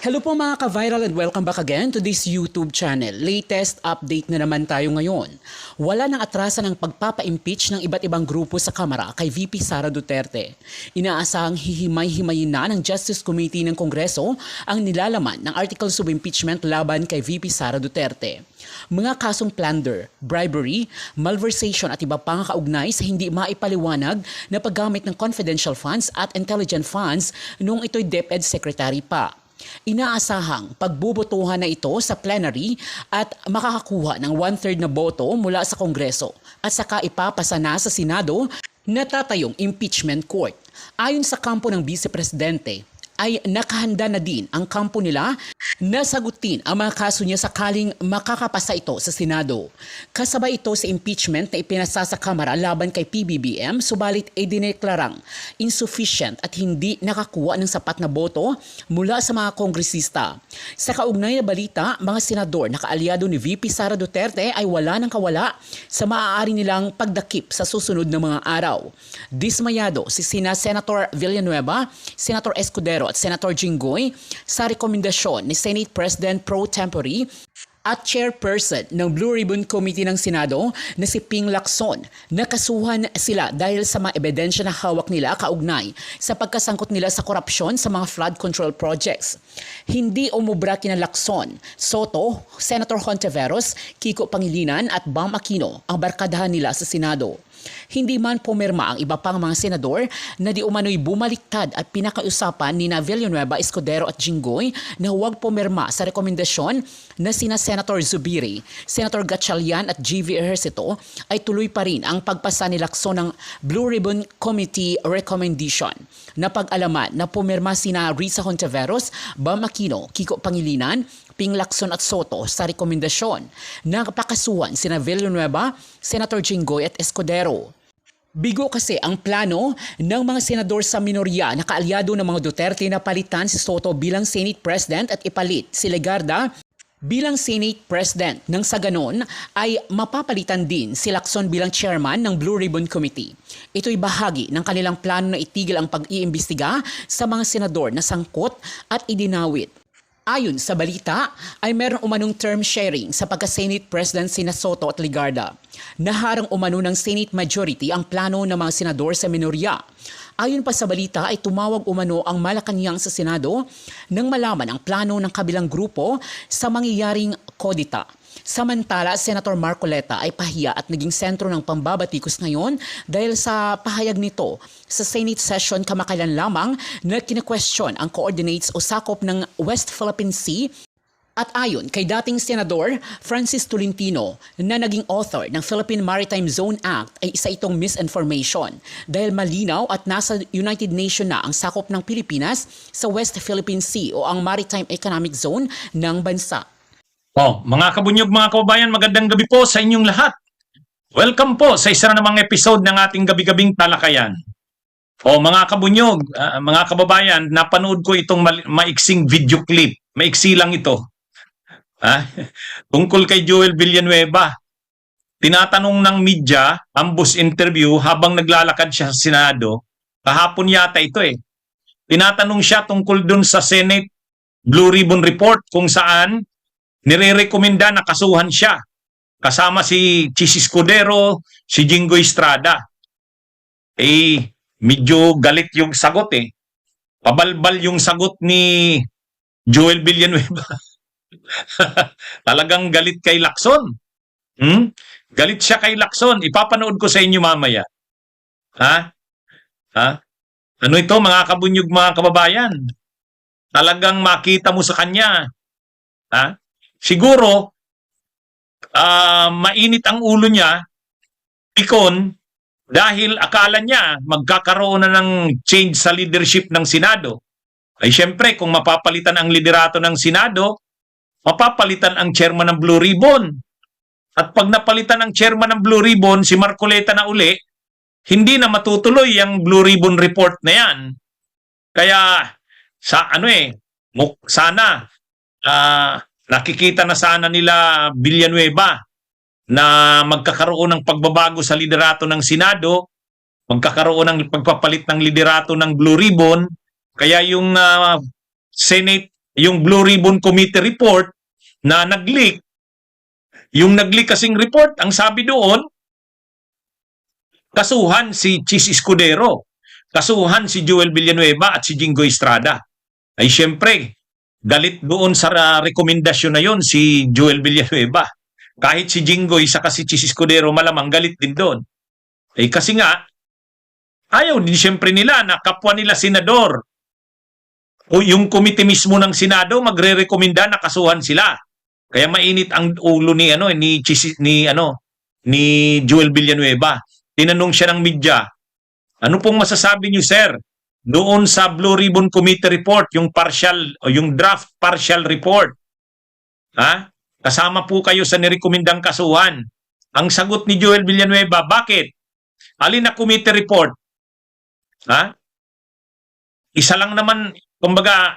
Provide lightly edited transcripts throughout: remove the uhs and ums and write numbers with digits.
Hello po mga ka-viral and welcome back again to this YouTube channel. Latest update na naman tayo ngayon. Wala nang atrasan ng pagpapa-impeach ng iba't ibang grupo sa Kamara kay VP Sara Duterte. Inaasahang hihimay-himayin na ng Justice Committee ng Kongreso ang nilalaman ng Articles of Impeachment laban kay VP Sara Duterte. Mga kasong plunder, bribery, malversation at iba pang kaugnay sa hindi maipaliwanag na paggamit ng confidential funds at intelligent funds noong ito'y DepEd Secretary pa. Inaasahang pagbubotohan na ito sa plenary at makakakuha ng 1/3 na boto mula sa Kongreso at saka ipapasa na sa Senado na tatayong impeachment court. Ayon sa kampo ng Vice Presidente, ay nakahanda na din ang kampo nila na sagutin ang mga kaso niya sakaling makakapasa ito sa Senado. Kasabay ito sa impeachment na ipinasa sa Kamara laban kay PBBM, subalit ay dineklarang insufficient at hindi nakakuha ng sapat na boto mula sa mga kongresista. Sa kaugnay na balita, mga senador na kaalyado ni VP Sara Duterte ay wala nang kawala sa maaari nilang pagdakip sa susunod na mga araw. Dismayado si Senator Villanueva, Senator Escudero at Senator Jinggoy sa rekomendasyon ni Senate President Pro Tempore at Chairperson ng Blue Ribbon Committee ng Senado na si Ping Lacson. Nakasuhan sila dahil sa mga ebidensya na hawak nila kaugnay sa pagkasangkot nila sa korupsyon sa mga flood control projects. Hindi umubra kina Lacson, Soto, Senator Hontiveros, Kiko Pangilinan at Bam Aquino ang barkadahan nila sa Senado. Hindi man pumirma ang iba pang mga senador na di umano'y bumaliktad at pinakausapan ni Villanueva, Escudero at Jinggoy na huwag pumirma sa rekomendasyon na sina Senator Zubiri, Senator Gatchalian at G.V. Ejercito ay tuloy pa rin ang pagpasa ni Lacson ng Blue Ribbon Committee recommendation. Napag-alaman na pumirma sina Risa Hontiveros, Bam Aquino, Kiko Pangilinan, Ping Lacson at Soto sa rekomendasyon. Napakasuhan sina Villanueva, Senator Jinggoy at Escudero. Bigo kasi ang plano ng mga senador sa minorya na kaalyado ng mga Duterte na palitan si Soto bilang Senate President at ipalit si Legarda bilang Senate President. Nang sa ganon ay mapapalitan din si Lacson bilang Chairman ng Blue Ribbon Committee. Ito'y bahagi ng kanilang plano na itigil ang pag-iimbestiga sa mga senador na sangkot at idinawit. Ayon sa balita, ay meron umanong term sharing sa pagka-Senate President sina Soto at Legarda. Naharang umano ng Senate majority ang plano ng mga senador sa minorya. Ayon pa sa balita ay tumawag umano ang Malacanang sa Senado nang malaman ang plano ng kabilang grupo sa mangyayaring kodita. Samantala, Senator Marcoleta ay pahiya at naging sentro ng pambabatikos ngayon dahil sa pahayag nito sa Senate session kamakailan lamang na kine-question ang coordinates o sakop ng West Philippine Sea. At ayon kay dating Senador Francis Tolentino na naging author ng Philippine Maritime Zone Act ay isa itong misinformation dahil malinaw at nasa United Nations na ang sakop ng Pilipinas sa West Philippine Sea o ang Maritime Economic Zone ng bansa. Mga kabunyog, mga kababayan, magandang gabi po sa inyong lahat. Welcome po sa isa na namang episode ng ating gabi-gabing talakayan. Mga kabunyog, mga kababayan, napanood ko itong maiksing video clip. Maiksi lang ito. Tungkol kay Joel Villanueva. Tinatanong ng media, ambush interview habang naglalakad siya sa Senado. Kahapon yata ito eh. Tinatanong siya tungkol dun sa Senate Blue Ribbon Report kung saan nire-rekomenda na kasuhan siya. Kasama si Chis Escudero, si Jinggoy Estrada. Medyo galit yung sagot eh. Pabalbal yung sagot ni Joel Villanueva. Talagang galit kay Lacson. Galit siya kay Lacson. Ipapanood ko sa inyo mamaya. Ano ito, mga kabunyog, mga kababayan? Talagang makita mo sa kanya. Siguro, mainit ang ulo niya, pikon, dahil akala niya magkakaroon na ng change sa leadership ng Senado. Ay syempre, kung mapapalitan ang liderato ng Senado, mapapalitan ang chairman ng Blue Ribbon. At pag napalitan ang chairman ng Blue Ribbon, si Marcoleta na uli, hindi na matutuloy ang Blue Ribbon report na yan. Kaya, sana, nakikita na sana nila Villanueva na magkakaroon ng pagbabago sa liderato ng Senado, magkakaroon ng pagpapalit ng liderato ng Blue Ribbon, kaya yung Senate yung Blue Ribbon Committee report na nag-leak. Yung nag-leak kasing report, ang sabi doon, kasuhan si Chis Escudero, kasuhan si Joel Villanueva at si Jingo Estrada. Ay syempre, galit doon sa rekomendasyon na yon si Joel Villanueva. Kahit si Jingoy saka si Chis Escudero malamang galit din doon. Eh kasi nga, ayaw din syempre nila na kapwa nila senador o yung komite mismo ng Senado magre-rekomenda na kasuhan sila. Kaya mainit ang ulo ni ni Joel Villanueva. Tinanong siya ng media, ano pong masasabi niyo, sir, doon sa Blue Ribbon Committee report, yung partial o yung draft partial report? Ha? Kasama po kayo sa nirekomendang kasuhan. Ang sagot ni Joel Villanueva, bakit? Alin na committee report? Ha? Isa lang naman, kumbaga,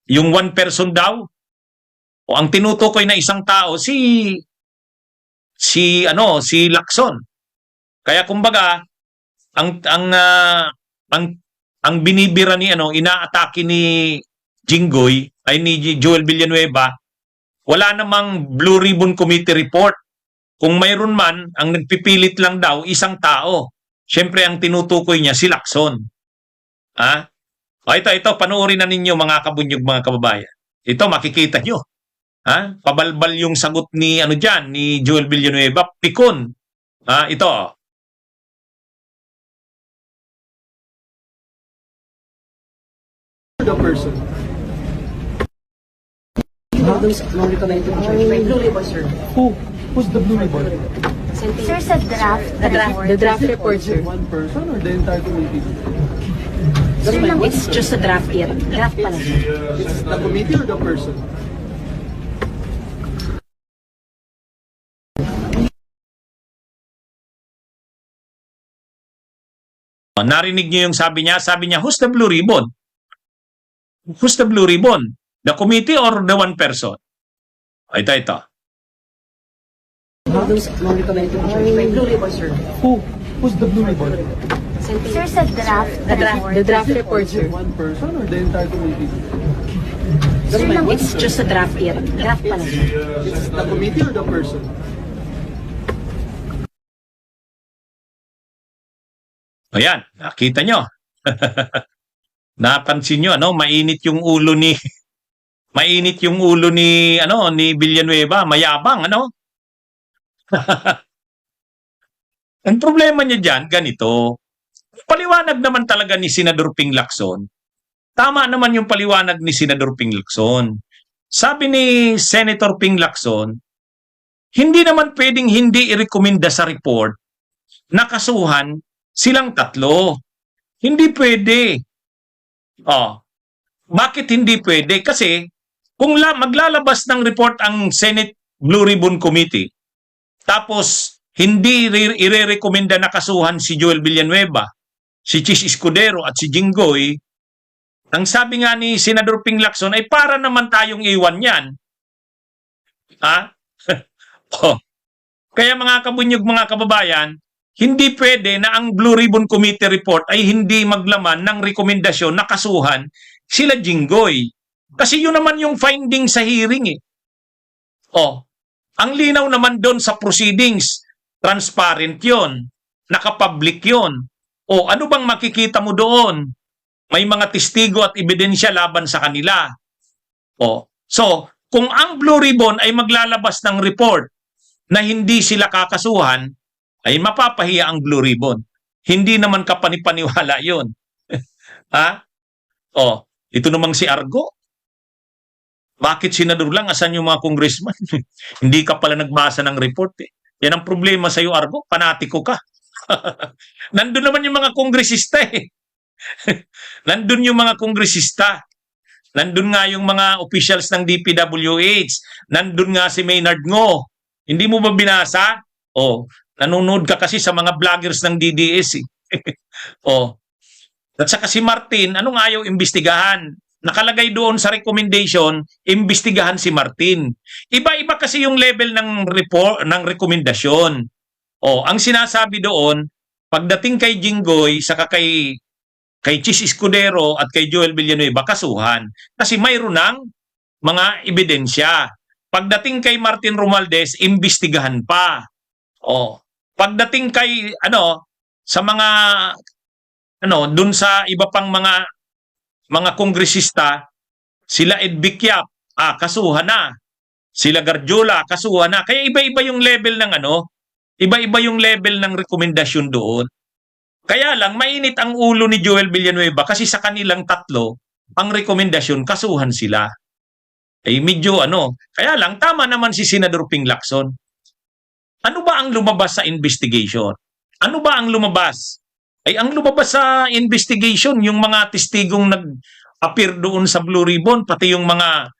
yung one person daw, o ang tinutukoy na isang tao, si Lacson. Kaya kumbaga, ang binibira ni inaatake ni Jinggoy ay ni Joel Villanueva, wala namang Blue Ribbon Committee report. Kung mayroon man, ang nagpipilit lang daw isang tao. Siyempre ang tinutukoy niya si Lacson. Ha? O ito, panoorin na ninyo mga kabunyog, mga kababayan. Ito, makikita nyo. Ha? Pabalbal yung sagot ni ni Joel Villanueva, pikon. Ha? Ito. The person. Those non-recommended pictures by Blue Ribbon, sir. Who's the blue ribbon? Sir, sa draft, The draft report, Is sir. it one person or the entire committee? Sir, it's just a draft yet. Draft pa lang. It's the committee or the person? Narinig niyo yung sabi niya? Sabi niya, who's the Blue Ribbon? Who's the Blue Ribbon? The committee or the one person? Ito. Those non-recommended pictures by Blue Ribbon, sir. Who's the blue ribbon? Sir, sa draft, The draft report, Is sir. it one person or the entire committee? Sir, it's just a draft yet. Draft pa lang. It's the committee or the person? Ayan, nakita nyo. Napansin nyo, mainit yung ulo ni ni Villanueva, mayabang, Ang problema niya diyan ganito. Paliwanag naman talaga ni Senador Ping Lacson. Tama naman yung paliwanag ni Senador Ping Lacson. Sabi ni Senator Ping Lacson, hindi naman pwedeng hindi irekomenda sa report na kasuhan silang tatlo. Hindi pwede. Bakit hindi pwede? Kasi kung maglalabas ng report ang Senate Blue Ribbon Committee, tapos hindi irerekomenda na kasuhan si Joel Villanueva, si Chis Escudero at si Jinggoy, ang sabi nga ni Senador Ping Lacson ay para naman tayong iwan yan. Ha? Kaya mga kabunyog, mga kababayan, hindi pwede na ang Blue Ribbon Committee report ay hindi maglaman ng rekomendasyon na kasuhan sila Jinggoy. Kasi yun naman yung finding sa hearing . Ang linaw naman doon sa proceedings, transparent yun, nakapublic yun. Ano bang makikita mo doon? May mga testigo at ebidensya laban sa kanila. So, kung ang Blue Ribbon ay maglalabas ng report na hindi sila kakasuhan, ay mapapahiya ang Blue Ribbon. Hindi naman kapanipaniwala yun. Ha? Ito namang si Argo. Bakit senador lang? Asan yung mga congressman? Hindi ka pala nagbasa ng report . Yan ang problema sa iyo, Argo. Panatiko ka. Nandun naman yung mga kongresista . Nandun yung mga kongresista. Nandun nga yung mga officials ng DPWH. Nandun nga si Maynard Ngo. Hindi mo ba binasa? Nanonood ka kasi sa mga vloggers ng DDS . At saka si Martin, anong ayaw imbestigahan? Nakalagay doon sa recommendation, imbestigahan si Martin. Iba-iba kasi yung level ng report, ng rekomendasyon. Ang sinasabi doon, pagdating kay Jinggoy, saka kay kay Chis Escudero at kay Joel Villanueva kasuhan. Kasi mayroon ng mga ebidensya. Pagdating kay Martin Romualdez, imbestigahan pa. O, pagdating kay sa mga dun sa iba pang mga kongresista, sila Ed Bikyap, kasuhan na. Sila Garjola, kasuhan na. Kaya iba-iba yung level ng iba-iba yung level ng rekomendasyon doon. Kaya lang, mainit ang ulo ni Joel Villanueva kasi sa kanilang tatlo, ang rekomendasyon, kasuhan sila. Medyo Kaya lang, tama naman si Senador Ping Lacson. Ano ba ang lumabas sa investigation? Ano ba ang lumabas? Ang lumabas sa investigation, yung mga testigong nag-appear doon sa Blue Ribbon, pati yung mga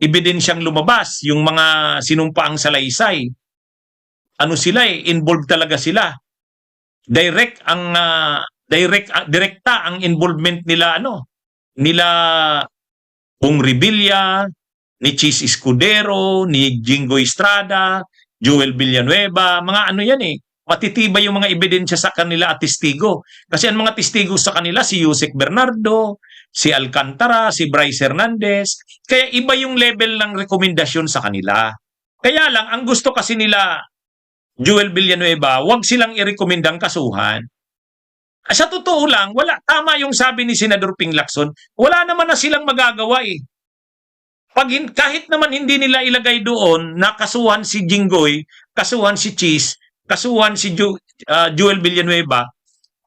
ebidensyang lumabas, yung mga sinumpaang salaysay. Involved talaga sila. Direkta ang involvement nila nila Bong Revilla, ni Chis Escudero, ni Jingo Estrada, Joel Villanueva, mga yan matitibay yung mga ebidensya sa kanila at testigo. Kasi ang mga testigo sa kanila si Yusek Bernardo, si Alcantara, si Bryce Hernandez, kaya iba yung level ng rekomendasyon sa kanila. Kaya lang, ang gusto kasi nila Joel Villanueva, wag silang irekomendang kasuhan. Sa totoo lang, tama yung sabi ni Senador Ping Lacson, wala naman na silang magagawa kahit naman hindi nila ilagay doon na kasuhan si Jinggoy, kasuhan si Chis, kasuhan si Joel Villanueva,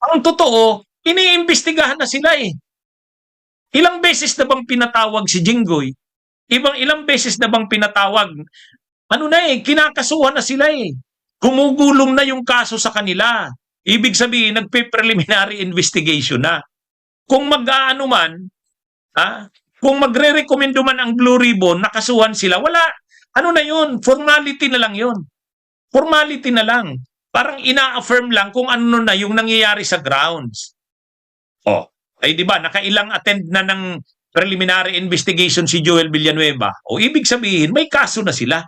ang totoo, iniimbestigahan na sila Ilang beses na bang pinatawag si Jinggoy? Ilang beses na bang pinatawag? Kinakasuhan na sila Gumugulong na yung kaso sa kanila. Ibig sabihin, nagpe-preliminary investigation na. Kung kung magre-recommendo man ang Blue Ribbon, nakasuhan sila, wala, formality na lang yun. Formality na lang. Parang ina-affirm lang kung ano na yung nangyayari sa grounds. Di ba, nakailang attend na ng preliminary investigation si Joel Villanueva. Ibig sabihin, may kaso na sila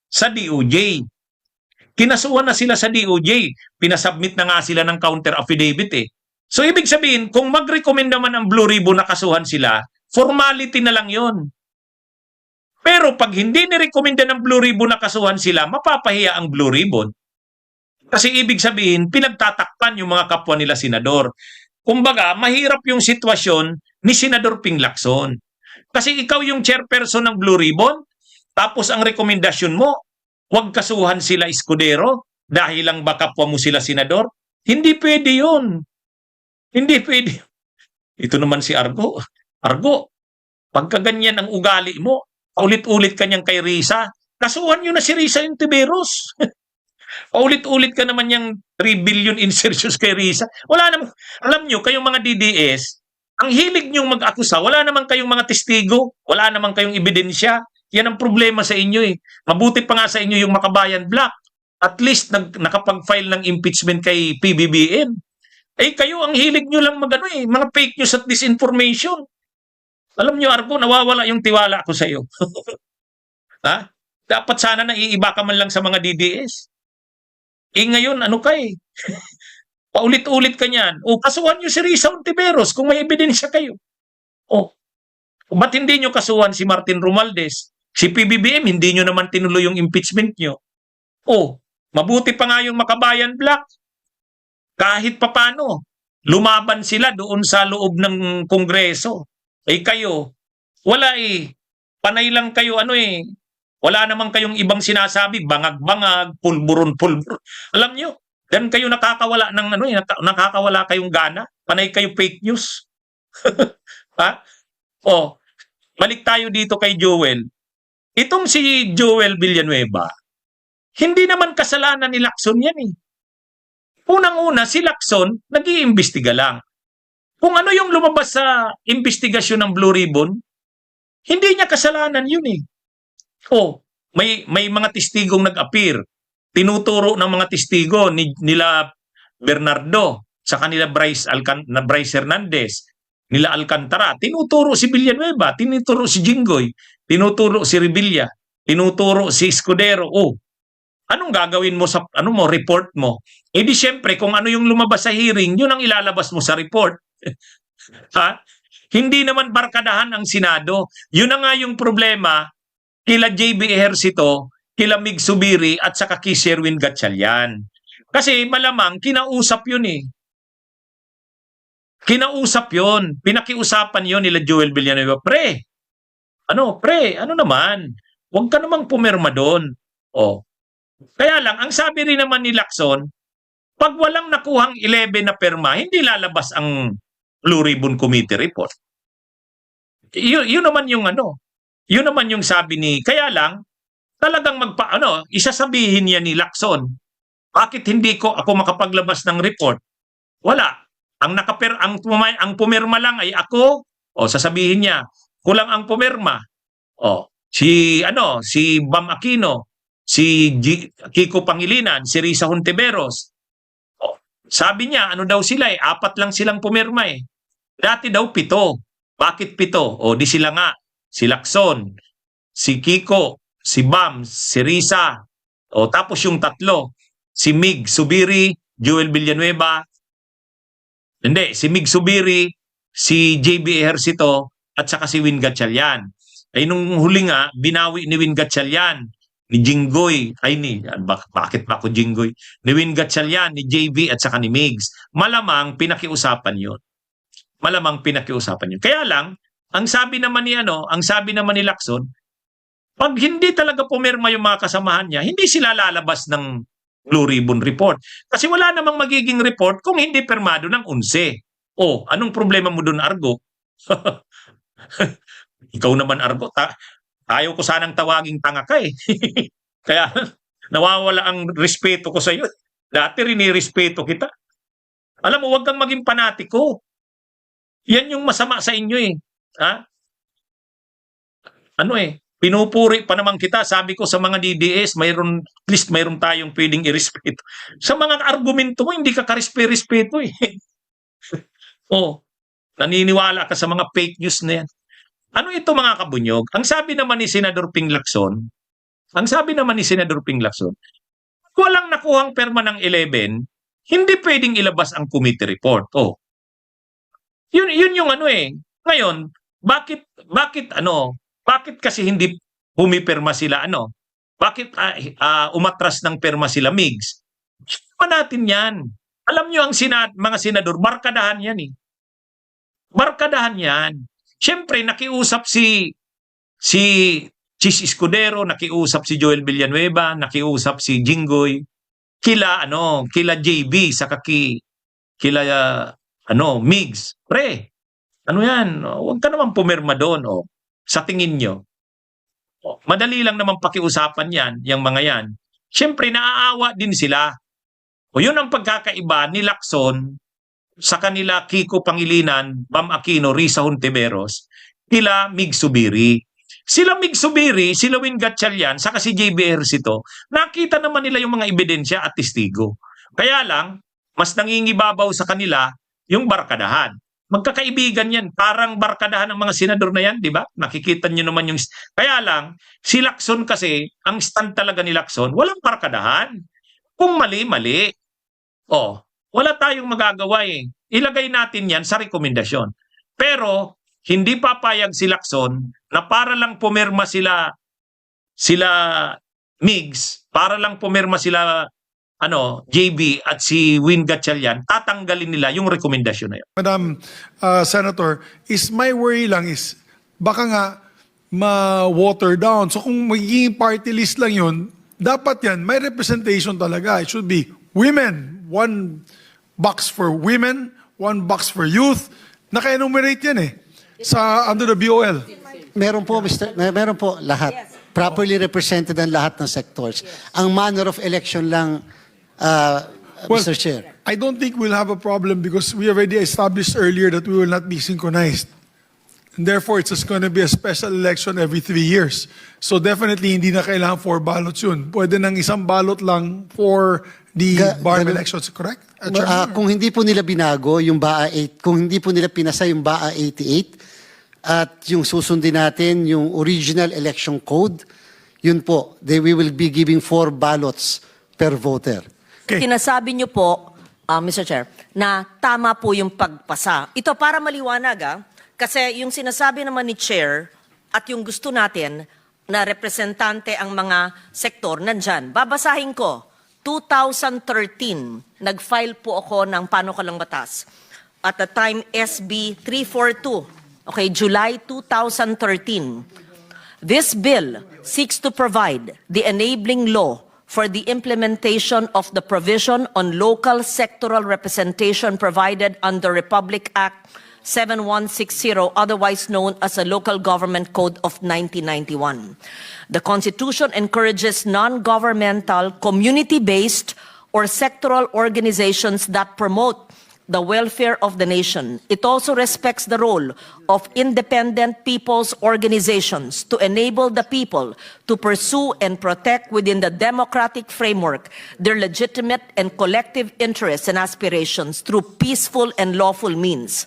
sa DOJ. Kinasuhan na sila sa DOJ. Pinasubmit na nga sila ng counter affidavit So, ibig sabihin, kung mag-recommend naman ang Blue Ribbon na kasuhan sila, formality na lang yon. Pero pag hindi nirekomenda ng Blue Ribbon na kasuhan sila, mapapahiya ang Blue Ribbon. Kasi ibig sabihin, pinagtatakpan yung mga kapwa nila senador. Kumbaga, mahirap yung sitwasyon ni Senador Ping Lacson. Kasi ikaw yung chairperson ng Blue Ribbon, tapos ang rekomendasyon mo, huwag kasuhan sila Escudero dahil lang ba kapwa mo sila senador? Hindi pwede yun. Hindi pwede. Ito naman si Argo. Argo, pagka ganyan ang ugali mo, paulit-ulit kanyang kay Risa, kasuhan nyo na si Risa yung Tiberos. Paulit-ulit ka naman yung 3 billion insertions kay Risa. Wala naman, alam nyo, kayong mga DDS, ang hilig nyong mag-akusa, wala naman kayong mga testigo, wala naman kayong ebidensya. Yan ang problema sa inyo Mabuti pa nga sa inyo yung Makabayan Black. At least nakapag-file ng impeachment kay PBBM. Kayo ang hilig nyo lang mga fake news at disinformation. Alam nyo, Argo, nawawala yung tiwala ko sa iyo. Dapat sana naiiba ka man lang sa mga DDS. Ngayon, paulit-ulit ka niyan. Kasuhan nyo si Risa Ontiveros kung may ebidensya kayo. Ba't hindi nyo kasuhan si Martin Romualdez? Si PBBM, hindi nyo naman tinuloy yung impeachment nyo. Mabuti pa nga yung Makabayan Black. Kahit papano, lumaban sila doon sa loob ng Kongreso. Kayo, wala Panay lang kayo Wala naman kayong ibang sinasabi, bangag-bangag, pulburon-pulbur. Alam nyo, dan kayo nakakawala ng nakakawala kayong gana. Panay kayo fake news. Balik tayo dito kay Joel. Itong si Joel Villanueva, hindi naman kasalanan ni Lacson yan Unang-una, si Lacson, nag-iimbestiga lang. Kung ano yung lumabas sa investigasyon ng Blue Ribbon, hindi niya kasalanan yun may mga testigong nag-appear. Tinuturo ng mga testigo nila Bernardo, sa kanila Bryce Hernandez, nila Alcantara. Tinuturo si Villanueva, tinuturo si Jinggoy, tinuturo si Revilla, tinuturo si Escudero. Anong gagawin mo sa report mo? Di syempre, kung ano yung lumabas sa hearing, yun ang ilalabas mo sa report. Ha? Hindi naman barkadahan ang Senado. Yun na nga yung problema kila JB Ejercito, kila Mig Subiri at saka kay Sherwin Gatchalian. Kasi malamang kinausap yun eh. Kinausap yun. Pinakiusapan yun nila Joel Villanueva. Pre, ano naman? Huwag ka namang pumirma doon. Oh. Kaya lang, ang sabi rin naman ni Lacson, pag walang nakuhang 11 na perma, hindi lalabas ang Blue Ribbon Committee report. Yun naman yung yun naman yung sabi ni, kaya lang, talagang isasabihin niya ni Lacson, bakit hindi ako makapaglabas ng report? Wala. Ang pumirma lang ay ako. O sasabihin niya, kulang ang pumirma. O si Bam Aquino, si Kiko Pangilinan, si Risa Hontiveros. O, sabi niya, ano daw sila 4 lang silang pumirma eh. Dati daw 7. Bakit 7? O di sila nga, si Lacson, si Kiko, si Bam, si Risa. O tapos yung 3, si Mig Subiri, Joel Villanueva. Hindi, si Mig Subiri, si JB Ejercito, at saka si Win Gatchalian. Ay nung huli nga, binawi ni Win Gatchalian, ni Jinggoy, bakit ba ako Jinggoy? Ni Win Gatchalian, ni JB, at saka ni Migs. Malamang pinakiusapan yun. Kaya lang, ang sabi naman ni Lacson, pag hindi talaga pumirma yung mga kasamahan niya, hindi sila lalabas ng Blue Ribbon Report. Kasi wala namang magiging report kung hindi permado ng 11. O, anong problema mo doon, Argo? Ikaw naman, Argo. Ayaw ko sanang tawaging tanga ka eh. Kaya nawawala ang respeto ko sa iyo. Dati rinirespeto kita. Alam mo, huwag kang maging panatiko. Yan yung masama sa inyo eh. Ha? Pinupuri pa naman kita. Sabi ko sa mga DDS, at least mayroon tayong pwedeng irespeto. Sa mga argumento mo, hindi ka karespeto eh. Naniniwala ka sa mga fake news na yan. Ano ito mga kabunyog? Ang sabi naman ni Senador Ping Lacson, walang nakuhang perma ng 11, hindi pwedeng ilabas ang committee report. Yun yung Ngayon, bakit kasi hindi pumipirma sila Bakit umatras ng perma sila Migs? Hindi natin yan. Alam nyo ang mga senador, barkadahan yan eh. Barkadahan yan. Siyempre, nakiusap si Chis Escudero, nakiusap si Joel Villanueva, nakiusap si Jinggoy, kila JB, saka kila Migs. Pre, yan? Huwag ka naman pumirma doon. Sa tingin nyo. Madali lang naman pakiusapan yan, yung mga yan. Siyempre, naaawa din sila. Yun ang pagkakaiba ni Lacson sa kanila Kiko Pangilinan, Bam Aquino, Risa Hontiveros, kila Mig Subiri. Sila Mig Subiri, sila Win Gatchalian, saka si JB Ejercito, nakita naman nila yung mga ebidensya at testigo. Kaya lang, mas nangingibabaw sa kanila yung barkadahan. Magkakaibigan yan. Parang barkadahan ng mga senador na yan, di ba? Nakikita nyo naman yung... Kaya lang, si Lacson kasi, ang stand talaga ni Lacson, walang barkadahan. Kung mali, mali. Wala tayong magagawa eh. Ilagay natin yan sa rekomendasyon. Pero, hindi papayag si Lacson na para lang pumirma sila Migs, para lang pumirma sila JB at si Win Gatchalian, tatanggalin nila yung rekomendasyon na yun. Madam Senator, my worry lang is baka nga ma-water down. So kung magiging party list lang yun, dapat yan, may representation talaga. It should be women, 1 box for women, 1 box for youth. Naka-enumerate yan eh under the BOL. Meron po, meron po lahat. Properly represented ang lahat ng sectors. Ang manner of election lang, Mr. Chair. I don't think we'll have a problem because we already established earlier that we will not be synchronized. And therefore, it's just going to be a special election every 3 years. So definitely, hindi na kailangan 4 ballots yun. Pwede nang 1 ballot lang for the BARM elections, correct? Kung hindi po nila binago yung BAA 8, kung hindi po nila pinasa yung BAA 88, at yung susundin natin, yung original election code, yun po, we will be giving 4 ballots per voter. Okay. Sinasabi niyo po Mr. Chair, na tama po yung pagpasa. Ito para maliwanag, kasi yung sinasabi naman ni Chair at yung gusto natin na representante ang mga sektor nandyan. Babasahin ko, 2013, nag-file po ako ng panukalang batas. At the time, SB 342, okay, July 2013. This bill seeks to provide the enabling law for the implementation of the provision on local sectoral representation provided under Republic Act 7160, otherwise known as the Local Government Code of 1991. The Constitution encourages non-governmental, community-based, or sectoral organizations that promote the welfare of the nation. It also respects the role of independent people's organizations to enable the people to pursue and protect within the democratic framework their legitimate and collective interests and aspirations through peaceful and lawful means.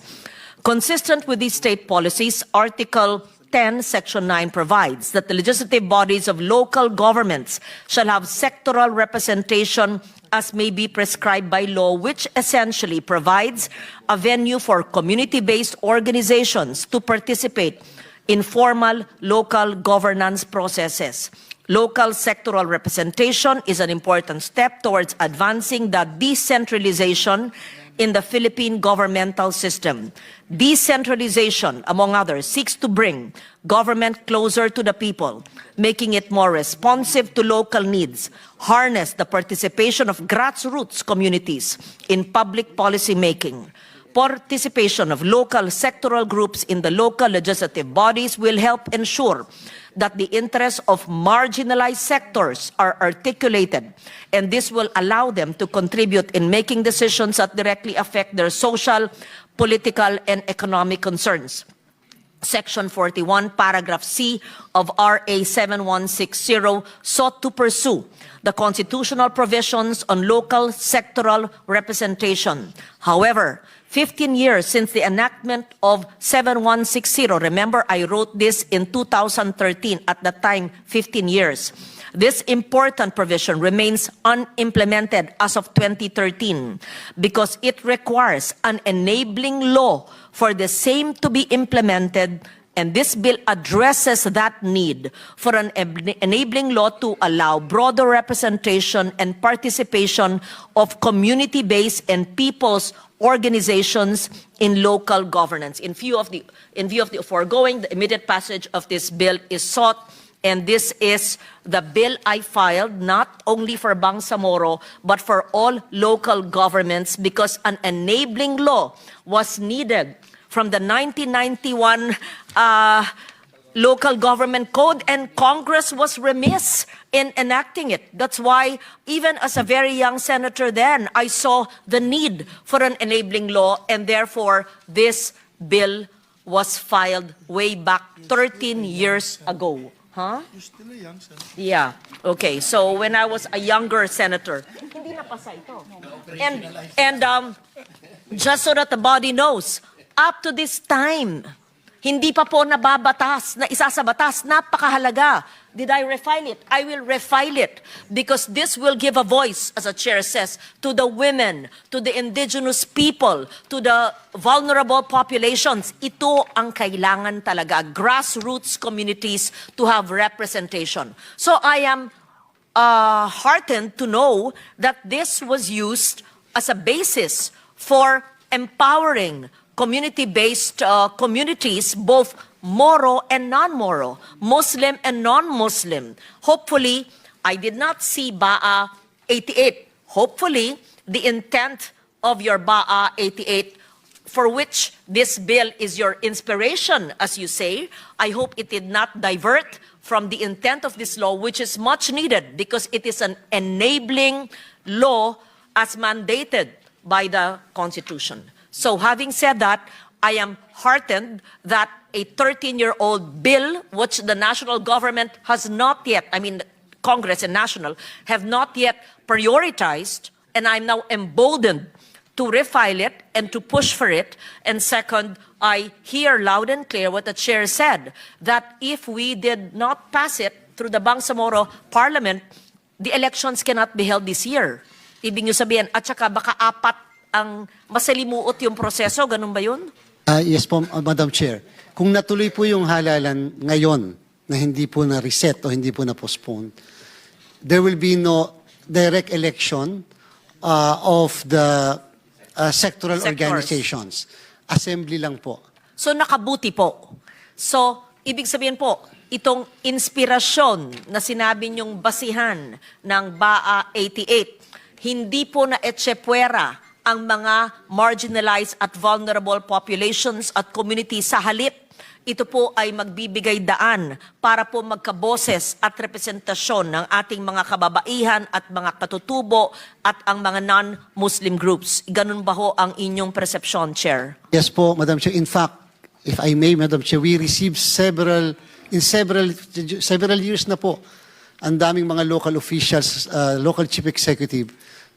Consistent with these state policies, Article 10, Section 9 provides that the legislative bodies of local governments shall have sectoral representation as may be prescribed by law, which essentially provides a venue for community-based organizations to participate in formal local governance processes. Local sectoral representation is an important step towards advancing the decentralization in the Philippine governmental system. Decentralization, among others, seeks to bring government closer to the people, making it more responsive to local needs, harness the participation of grassroots communities in public policy making. Participation of local sectoral groups in the local legislative bodies will help ensure that the interests of marginalized sectors are articulated, and this will allow them to contribute in making decisions that directly affect their social, political, and economic concerns. Section 41, paragraph C of RA 7160 sought to pursue the constitutional provisions on local sectoral representation. However, 15 years since the enactment of 7160, remember I wrote this in 2013, at the time 15 years. This important provision remains unimplemented as of 2013 because it requires an enabling law for the same to be implemented, and this bill addresses that need for an enabling law to allow broader representation and participation of community-based and people's organizations in local governance. In view of the foregoing, the immediate passage of this bill is sought, and this is the bill I filed not only for Bangsamoro but for all local governments, because an enabling law was needed from the 1991 Local Government Code, and Congress was remiss in enacting it. That's why, even as a very young senator then, I saw the need for an enabling law, and therefore this bill was filed way back 13 years ago. Huh? You're still a young senator. Yeah. Okay. So when I was a younger senator, hindi napasa ito. And just so that the body knows, up to this time, hindi pa po nababatas, na isa sa batas, napakahalaga. Did I refile it? I will refile it because this will give a voice, as the chair says, to the women, to the indigenous people, to the vulnerable populations. Ito ang kailangan talaga, grassroots communities to have representation. So I am heartened to know that this was used as a basis for empowering community-based communities, both Moro and non-Moro, Muslim and non-Muslim. Hopefully, I did not see BAA 88. Hopefully, the intent of your BAA 88, for which this bill is your inspiration, as you say, I hope it did not divert from the intent of this law, which is much needed because it is an enabling law as mandated by the Constitution. So having said that, I am heartened that a 13-year-old bill, which the national government has not yet, Congress and national, have not yet prioritized, and I'm now emboldened to refile it and to push for it. And second, I hear loud and clear what the chair said, that if we did not pass it through the Bangsamoro Parliament, the elections cannot be held this year. Ibig nyo sabihin, at saka baka 4 ang masalimuot yung proseso, ganun ba yun? Yes po, Madam Chair. Kung natuloy po yung halalan ngayon na hindi po na-reset o hindi po na-postpone, there will be no direct election of the sectoral Sectors. organizations. Assembly lang po. So nakabuti po. So, ibig sabihin po, itong inspirasyon na sinabi niyong basihan ng BAA 88, hindi po na etsepuera ang mga marginalized at vulnerable populations at communities. Sa halip, ito po ay magbibigay daan para po magkaboses at representasyon ng ating mga kababaihan at mga katutubo at ang mga non-Muslim groups. Ganun ba ho ang inyong persepsyon, Chair? Yes po, Madam Chair. In fact, if I may, Madam Chair, we received several years na po, ang daming mga local officials, local chief executive,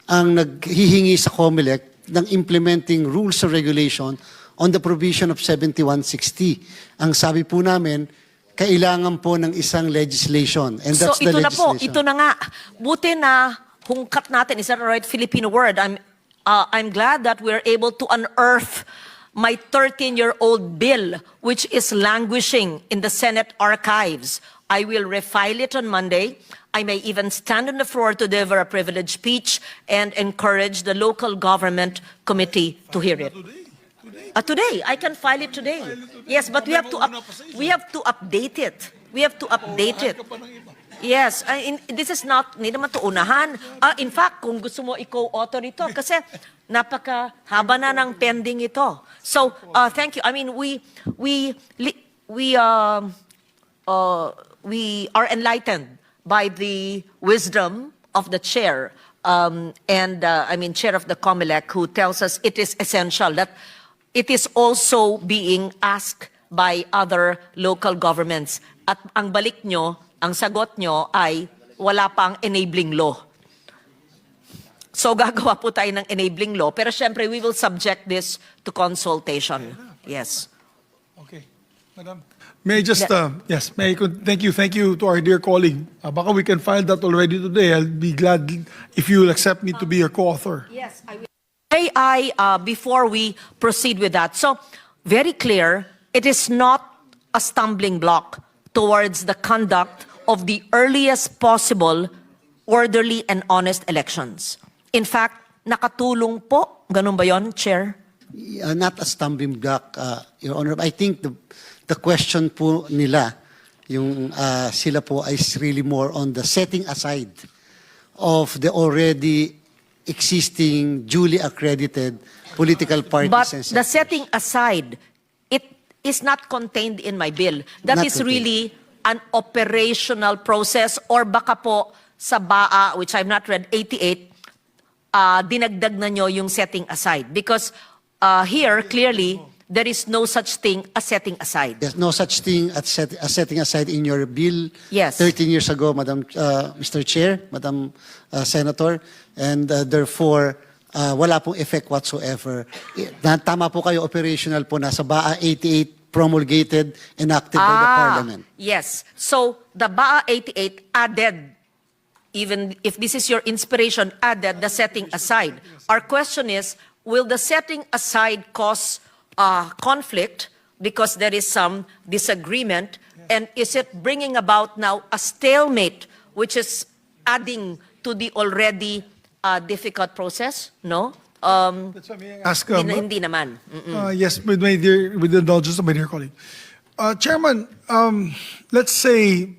ang naghihingi sa COMELEC ng implementing rules or regulation on the provision of 7160. Ang sabi po namin, kailangan po ng isang legislation. And that's So the ito na po, legislation. ito na nga. Buti na hungkat natin, is that the right Filipino word? I'm glad that we're able to unearth my 13-year-old bill, which is languishing in the Senate archives. I will refile it on Monday. I may even stand on the floor to deliver a privileged speech and encourage the local government committee to hear it. Today, I can file it today. Yes, but we have to update it. We have to update it. Yes, this is not, hindi naman to unahan. In fact, kung gusto mo i-co-author ito, kasi napakahaba na ng pending ito. So, thank you. I mean, we are enlightened by the wisdom of the chair, chair of the COMELEC, who tells us it is essential that it is also being asked by other local governments. At ang balik nyo, ang sagot nyo ay wala pang enabling law. So gagawa po tayo ng enabling law, pero syempre we will subject this to consultation. Yes. Okay. Madam. May I just, thank you to our dear colleague. Baka we can file that already today. I'll be glad if you will accept me to be your co-author. Yes, I will. Before we proceed with that, so very clear, it is not a stumbling block towards the conduct of the earliest possible orderly and honest elections. In fact, nakatulong po, ganun ba yon, Chair? Not a stumbling block, Your Honor. I think the question po nila, yung sila po is really more on the setting aside of the already existing, duly accredited political parties. But and the sectors. setting aside, it is not contained in my bill. That Not is contained. really an operational process, or baka po sa BAA, which I've not read, 88, dinagdag na nyo yung setting aside. Because here, clearly, there is no such thing as setting aside. There's no such thing as setting aside in your bill Yes. 13 years ago, Mr. Chair, Madam Senator, and therefore, wala pong effect whatsoever. Tama po kayo, operational po, nasa BAA 88 promulgated, enacted by the Parliament. Yes. So, the BAA 88 added, even if this is your inspiration, added the setting aside. Our question is, will the setting aside cause conflict because there is some disagreement, and is it bringing about now a stalemate which is adding to the already difficult process? No? Ask, Hindi naman. yes, with the indulgence of my dear colleague. Chairman, let's say,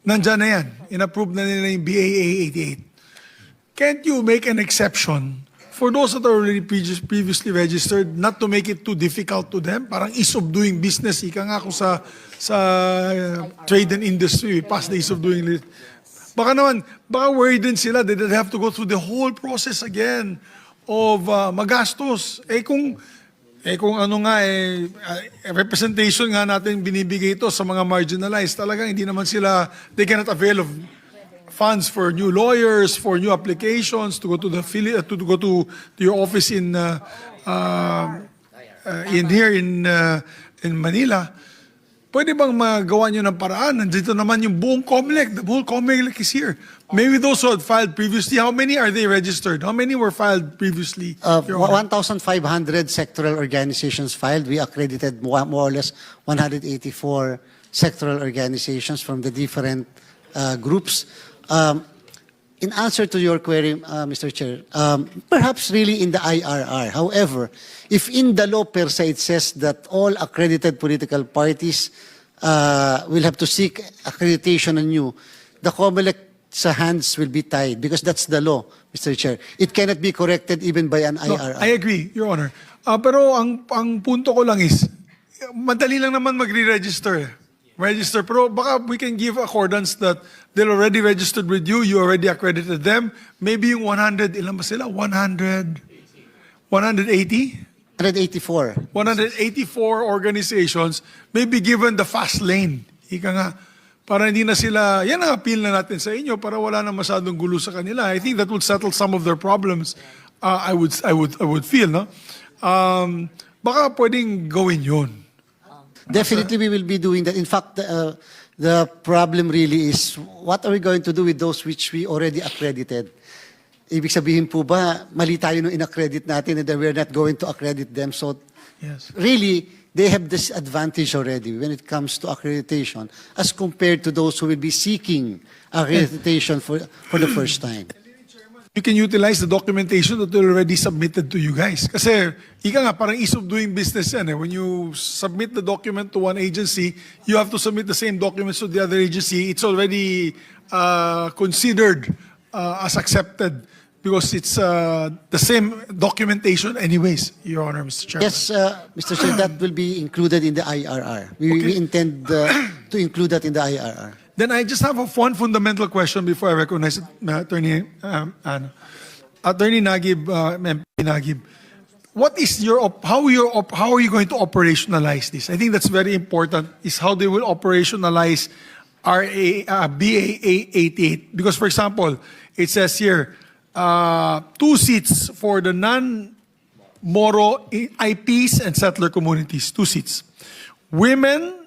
nandyan na yan, in-approve na nila yung BAA 88. Can't you make an exception for those that are already previously registered, not to make it too difficult to them? Parang ease of doing business, ika nga kung sa trade and industry, past the ease of doing it. Baka worried din sila that they have to go through the whole process again of magastos. Kung representation nga natin binibigay ito sa mga marginalized, talagang hindi naman sila, they cannot avail of funds for new lawyers, for new applications, to go to your office in Manila. pwede bang magawa nyo ng paraan? Nandito naman yung buong COMELEC. The whole COMELEC is here. Maybe those who had filed previously, how many are they registered? How many were filed previously? Your Honor? 1,500 sectoral organizations filed. We accredited more or less 184 sectoral organizations from the different groups. In answer to your query, Mr. Chair, perhaps really in the IRR. However, if in the law per se it says that all accredited political parties will have to seek accreditation anew, the COMELEC's hands will be tied because that's the law, Mr. Chair. It cannot be corrected even by an No, IRR. I agree, Your Honor. Pero ang punto ko lang is, madali lang naman magre-register eh. Register. Pero baka we can give accordance that they're already registered with you, you already accredited them. Maybe yung 100, ilan ba sila? 180? 184. 184 organizations may be given the fast lane. Ika nga, para hindi na sila, yan ang appeal na natin sa inyo para wala na masyadong gulo sa kanila. I think that would settle some of their problems. I would feel, no? Baka pwedeng gawin yun. Definitely, we will be doing that. In fact, the problem really is, what are we going to do with those which we already accredited? Ibig sabihin po ba, mali tayo nung inaccredit natin and then we're not going to accredit them. So, Yes. really, they have this advantage already when it comes to accreditation as compared to those who will be seeking accreditation for the first time. You can utilize the documentation that already submitted to you guys. Kasi, ika nga, parang ease of doing business yan eh. When you submit the document to one agency, you have to submit the same documents to the other agency. It's already considered as accepted because it's the same documentation anyways, Your Honor, Mr. Chairman. Yes, Mr. Chair, that will be included in the IRR. We intend to include that in the IRR. Then I just have one fundamental question before I recognize Attorney Nagib, MP Nagib. What is how are you going to operationalize this? I think that's very important. Is how they will operationalize BAA 88. Because for example, it says here 2 seats for the non-Moro IPs and settler communities. 2 seats. Women